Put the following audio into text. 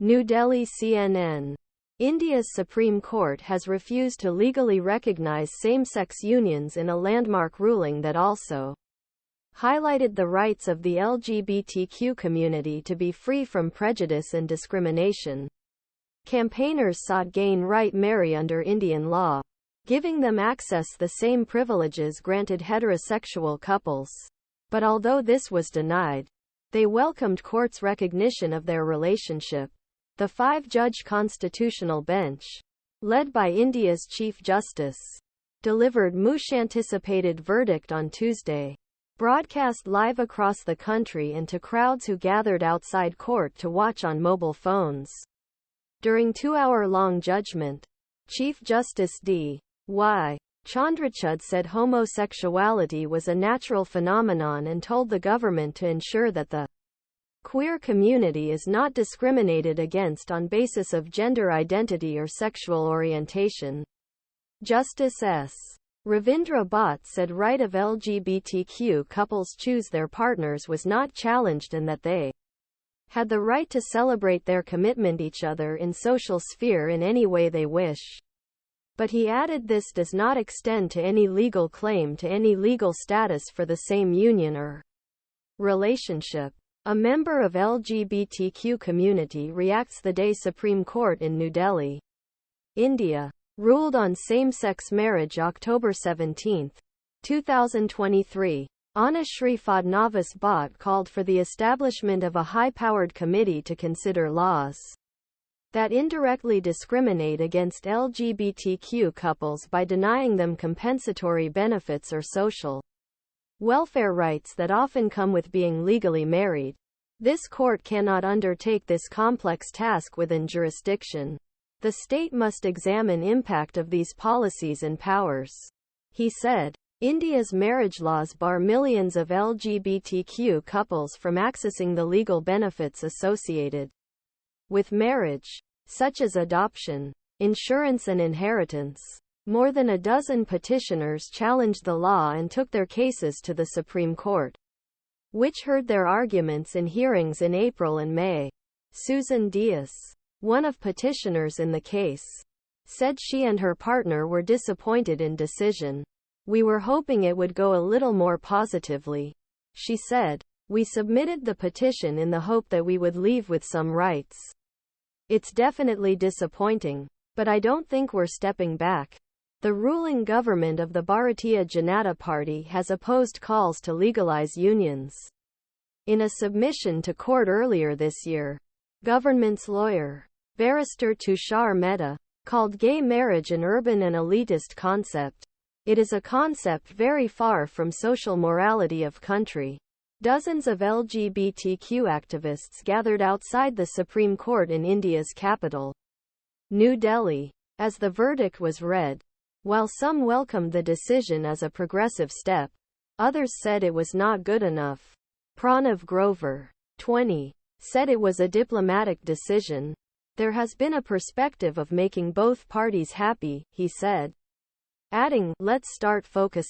New Delhi CNN. India's Supreme Court has refused to legally recognize same-sex unions in a landmark ruling that also highlighted the rights of the LGBTQ community to be free from prejudice and discrimination. Campaigners sought gay right marry under Indian law, giving them access the same privileges granted heterosexual couples. But although this was denied, they welcomed court's recognition of their relationship. The five-judge constitutional bench, led by India's Chief Justice, delivered much-anticipated verdict on Tuesday, broadcast live across the country and to crowds who gathered outside court to watch on mobile phones. During two-hour-long judgment, Chief Justice D.Y. Chandrachud said homosexuality was a natural phenomenon and told the government to ensure that the queer community is not discriminated against on basis of gender identity or sexual orientation. Justice S. Ravindra Bhat said right of LGBTQ couples choose their partners was not challenged and that they had the right to celebrate their commitment each other in social sphere in any way they wish. But he added this does not extend to any legal claim to any legal status for the same union or relationship. A member of LGBTQ community reacts the day Supreme Court in New Delhi, India, ruled on same-sex marriage October 17, 2023. Anushree Fadnavis Bhat called for the establishment of a high-powered committee to consider laws that indirectly discriminate against LGBTQ couples by denying them compensatory benefits or social welfare rights that often come with being legally married. This court cannot undertake this complex task within jurisdiction. The state must examine impact of these policies and powers, he said. India's marriage laws bar millions of LGBTQ couples from accessing the legal benefits associated with marriage, such as adoption, insurance and inheritance. More than a dozen petitioners challenged the law and took their cases to the Supreme Court, which heard their arguments in hearings in April and May. Susan Diaz, one of petitioners in the case, said she and her partner were disappointed in decision. We were hoping it would go a little more positively, she said. We submitted the petition in the hope that we would leave with some rights. It's definitely disappointing, but I don't think we're stepping back. The ruling government of the Bharatiya Janata Party has opposed calls to legalize unions. In a submission to court earlier this year, government's lawyer, Barrister Tushar Mehta, called gay marriage an urban and elitist concept. It is a concept very far from social morality of country. Dozens of LGBTQ activists gathered outside the Supreme Court in India's capital, New Delhi, as the verdict was read. While some welcomed the decision as a progressive step, others said it was not good enough. Pranav Grover, 20, said it was a diplomatic decision. There has been a perspective of making both parties happy, he said, adding, let's start focus.